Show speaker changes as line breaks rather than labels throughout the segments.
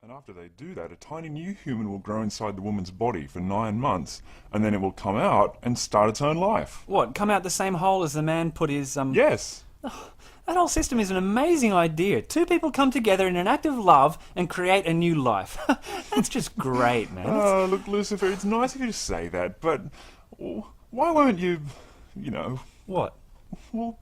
And after they do that, a tiny new human will grow inside the woman's body for 9 months, and then it will come out and start its own life.
What, come out the same hole as the man put his,
Yes.
That whole system is an amazing idea. Two people come together in an act of love and create a new life. That's just great, man.
Oh, look, Lucifer, it's nice of you to say that, but why won't you,
What?
well,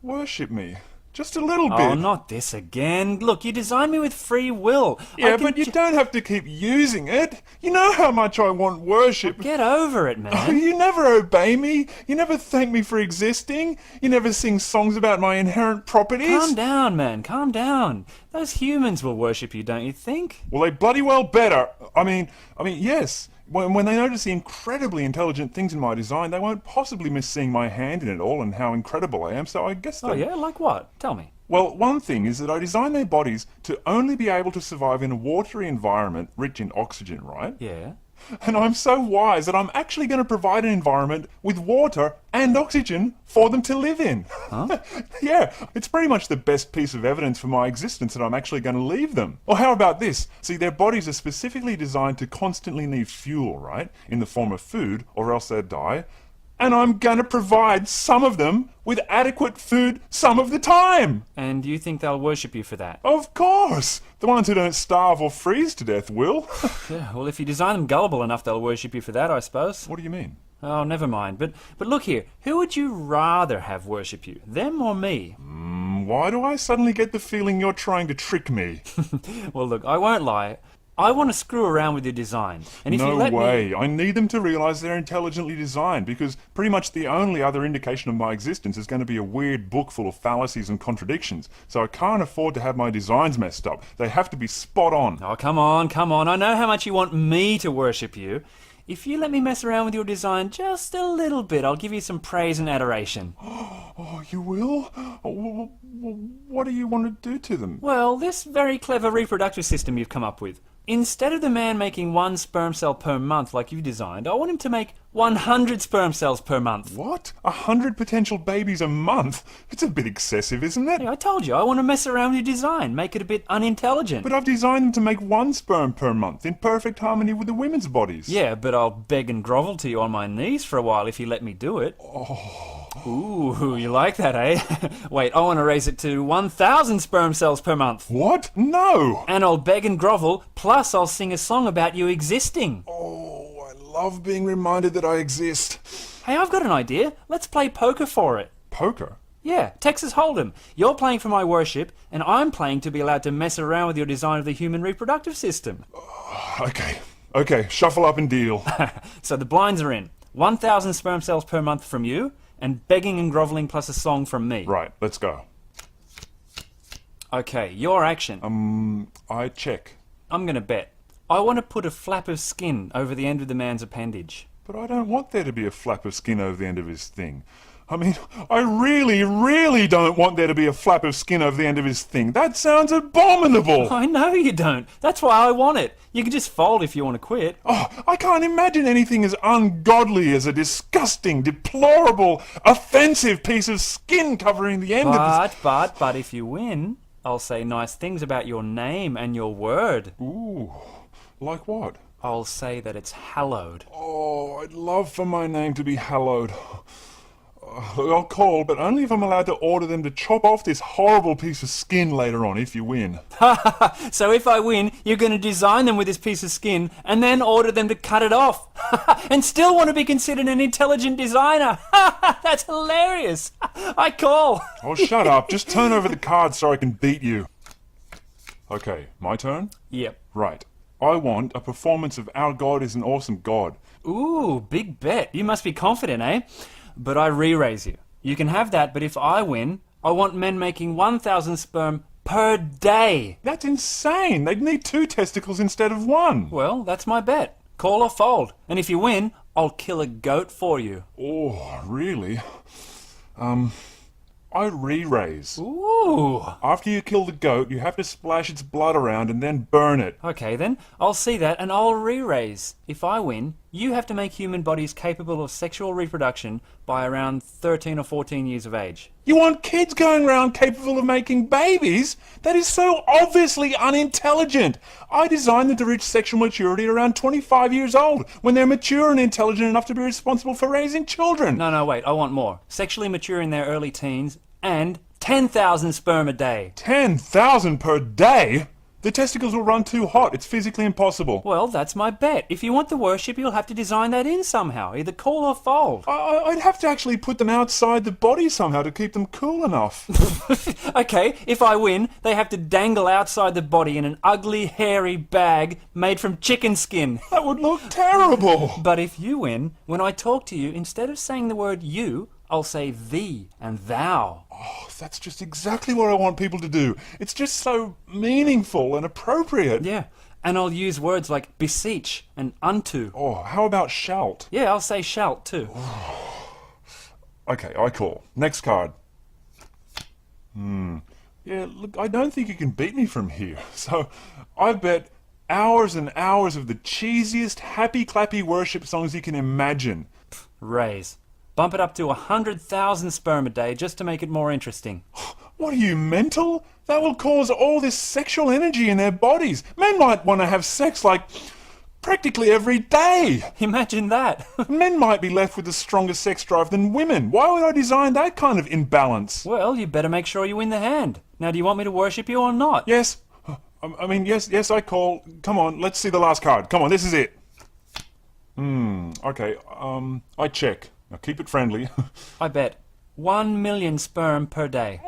worship me? Just a little bit.
Oh, not this again. Look, you designed me with free will.
Yeah, but you don't have to keep using it. You know how much I want worship.
Get over it, man.
You never obey me. You never thank me for existing. You never sing songs about my inherent properties.
Calm down, man. Calm down. Those humans will worship you, don't you think?
Well, they bloody well better. I mean, yes. When they notice the incredibly intelligent things in my design, they won't possibly miss seeing my hand in it all and how incredible I am, so I guess they...
Oh, yeah? Like what? Tell me.
Well, one thing is that I designed their bodies to only be able to survive in a watery environment rich in oxygen, right?
Yeah.
And I'm so wise that I'm actually going to provide an environment with water and oxygen for them to live in.
Huh?
Yeah, it's pretty much the best piece of evidence for my existence that I'm actually going to leave them. Or how about this? See, their bodies are specifically designed to constantly need fuel, right? In the form of food, or else they'd die. And I'm going to provide some of them with adequate food some of the time.
And you think they'll worship you for that?
Of course. The ones who don't starve or freeze to death will.
Yeah, well, if you design them gullible enough, they'll worship you for that, I suppose.
What do you mean?
Oh, never mind. But look here. Who would you rather have worship you? Them or me?
Why do I suddenly get the feeling you're trying to trick me?
Well, look, I won't lie. I want to screw around with your design. And if you
No
let
way.
me...
I need them to realise they're intelligently designed, because pretty much the only other indication of my existence is going to be a weird book full of fallacies and contradictions. So I can't afford to have my designs messed up. They have to be spot on.
Oh, come on, come on. I know how much you want me to worship you. If you let me mess around with your design just a little bit, I'll give you some praise and adoration.
Oh, you will? What do you want to do to them?
Well, this very clever reproductive system you've come up with. Instead of the man making 1 sperm cell per month like you designed, I want him to make 100 sperm cells per month.
What? 100 potential babies a month? It's a bit excessive, isn't it?
Yeah, I told you, I want to mess around with your design, make it a bit unintelligent.
But I've designed them to make 1 sperm per month, in perfect harmony with the women's bodies.
Yeah, but I'll beg and grovel to you on my knees for a while if you let me do it. Ooh, you like that, eh? Wait, I want to raise it to 1,000 sperm cells per month.
What? No!
And I'll beg and grovel, plus I'll sing a song about you existing.
Oh, I love being reminded that I exist.
Hey, I've got an idea. Let's play poker for it.
Poker?
Yeah, Texas Hold'em. You're playing for my worship, and I'm playing to be allowed to mess around with your design of the human reproductive system.
Okay, shuffle up and deal.
So the blinds are in. 1,000 sperm cells per month from you, and begging and groveling plus a song from me.
Right, let's go.
Okay, your action.
I check.
I'm gonna bet. I want to put a flap of skin over the end of the man's appendage.
But I don't want there to be a flap of skin over the end of his thing. I mean, I really don't want there to be a flap of skin over the end of his thing. That sounds abominable!
I know you don't. That's why I want it. You can just fold if you want to quit.
Oh, I can't imagine anything as ungodly as a disgusting, deplorable, offensive piece of skin covering the end of this...
But if you win, I'll say nice things about your name and your word.
Ooh, like what?
I'll say that it's hallowed.
Oh, I'd love for my name to be hallowed. I'll call, but only if I'm allowed to order them to chop off this horrible piece of skin later on if you win.
So if I win, you're going to design them with this piece of skin and then order them to cut it off. And still want to be considered an intelligent designer. That's hilarious. I call.
Oh, shut up. Just turn over the cards so I can beat you. Okay, my turn?
Yep.
Right. I want a performance of Our God is an Awesome God.
Ooh, big bet. You must be confident, eh? But I re-raise you. You can have that, but if I win, I want men making 1,000 sperm per day.
That's insane. They'd need 2 testicles instead of 1.
Well, that's my bet. Call or fold. And if you win, I'll kill a goat for you.
Oh, really? I re-raise.
Ooh.
After you kill the goat, you have to splash its blood around and then burn it.
Okay then, I'll see that and I'll re-raise. If I win, You have to make human bodies capable of sexual reproduction by around 13 or 14 years of age.
You want kids going around capable of making babies? That is so obviously unintelligent. I designed them to reach sexual maturity around 25 years old, when they're mature and intelligent enough to be responsible for raising children.
No, wait, I want more. Sexually mature in their early teens and 10,000 sperm a day.
10,000 per day? The testicles will run too hot. It's physically impossible.
Well, that's my bet. If you want the worship, you'll have to design that in somehow, either cool or fold.
I'd have to actually put them outside the body somehow to keep them cool enough.
Okay, if I win, they have to dangle outside the body in an ugly, hairy bag made from chicken skin.
That would look terrible.
But if you win, when I talk to you, instead of saying the word you, I'll say thee and thou.
Oh, that's just exactly what I want people to do. It's just so meaningful and appropriate.
Yeah, and I'll use words like beseech and unto.
Oh, how about shalt?
Yeah, I'll say shalt too.
Okay, I call. Next card. Yeah, look, I don't think you can beat me from here. So, I bet hours and hours of the cheesiest, happy-clappy worship songs you can imagine.
Raise. Bump it up to 100,000 sperm a day just to make it more interesting.
What are you, mental? That will cause all this sexual energy in their bodies. Men might want to have sex like practically every day.
Imagine that.
Men might be left with a stronger sex drive than women. Why would I design that kind of imbalance?
Well, you better make sure you win the hand. Now, do you want me to worship you or not?
Yes. Yes, I call. Come on, let's see the last card. Come on, this is it. Okay, I check. Now keep it friendly.
I bet 1 million sperm per day.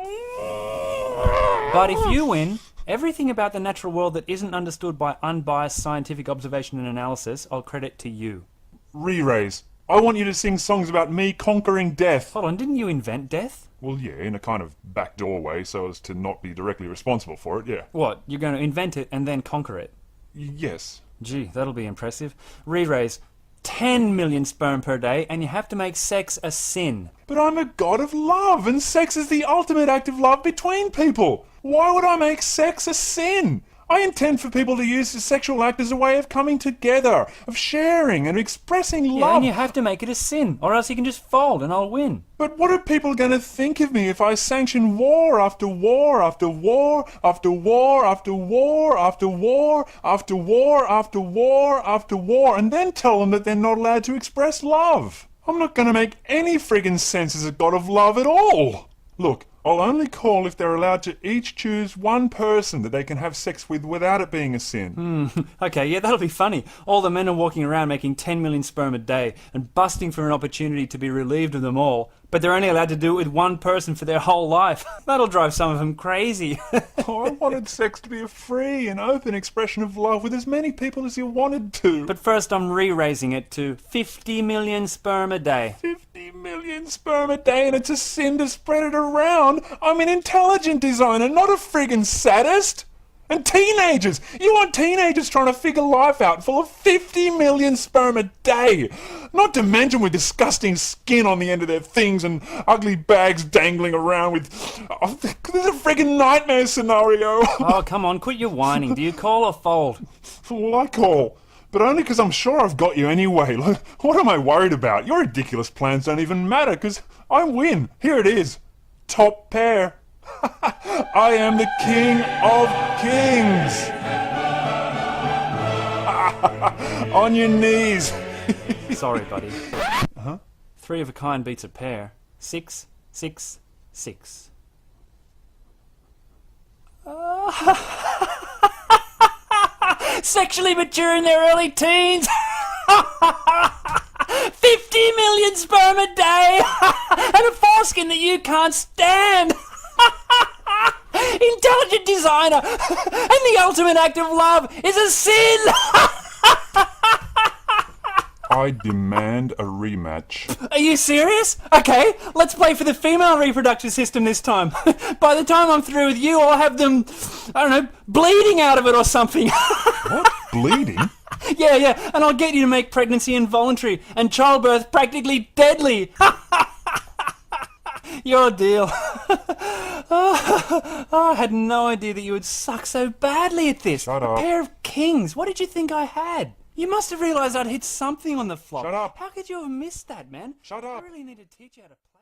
But if you win, everything about the natural world that isn't understood by unbiased scientific observation and analysis, I'll credit to you.
Re-raise. I want you to sing songs about me conquering death.
Hold on, didn't you invent death?
Well, yeah, in a kind of backdoor way, so as to not be directly responsible for it, yeah.
What, you're going to invent it and then conquer it?
Yes.
Gee, that'll be impressive. Re-raise. 10 million sperm per day, and you have to make sex a sin.
But I'm a god of love, and sex is the ultimate act of love between people. Why would I make sex a sin? I intend for people to use the sexual act as a way of coming together, of sharing and expressing
Yeah,
love.
and you have to make it a sin, or else you can just fold and I'll win.
But what are people going to think of me if I sanction war after war after war after war after war after war after war after war after war and then tell them that they're not allowed to express love? I'm not going to make any friggin' sense as a god of love at all. Look, I'll only call if they're allowed to each choose one person that they can have sex with without it being a sin.
Okay, yeah, that'll be funny. All the men are walking around making 10 million sperm a day and busting for an opportunity to be relieved of them all, but they're only allowed to do it with one person for their whole life. That'll drive some of them crazy.
Oh, I wanted sex to be a free and open expression of love with as many people as you wanted to.
But first I'm re-raising it to 50 million sperm a day.
50 million sperm a day, and it's a sin to spread it around. I'm an intelligent designer, not a friggin' sadist. And teenagers! You want teenagers trying to figure life out full of 50 million sperm a day! Not to mention with disgusting skin on the end of their things and ugly bags dangling around with... Oh, this is a friggin' nightmare scenario!
Oh, come on, quit your whining. Do you call or fold?
Well, I call. But only because I'm sure I've got you anyway. Like, what am I worried about? Your ridiculous plans don't even matter, because I win. Here it is. Top pair. I am the king of kings. On your knees.
Sorry, buddy. 3 of a kind beats a pair. 6, 6, 6. Sexually mature in their early teens. 50 million sperm a day. And a foreskin that you can't stand. Intelligent designer. And the ultimate act of love is a sin.
I demand a rematch.
Are you serious? Okay, let's play for the female reproductive system this time. By the time I'm through with you, I'll have them, I don't know, bleeding out of it or something.
What? Bleeding?
Yeah, and I'll get you to make pregnancy involuntary and childbirth practically deadly. Your deal. I had no idea that you would suck so badly at this.
Shut up.
A pair of kings. What did you think I had? You must have realised I'd hit something on the flop.
Shut up.
How could you have missed that, man?
Shut up.
I really need to teach you how to play.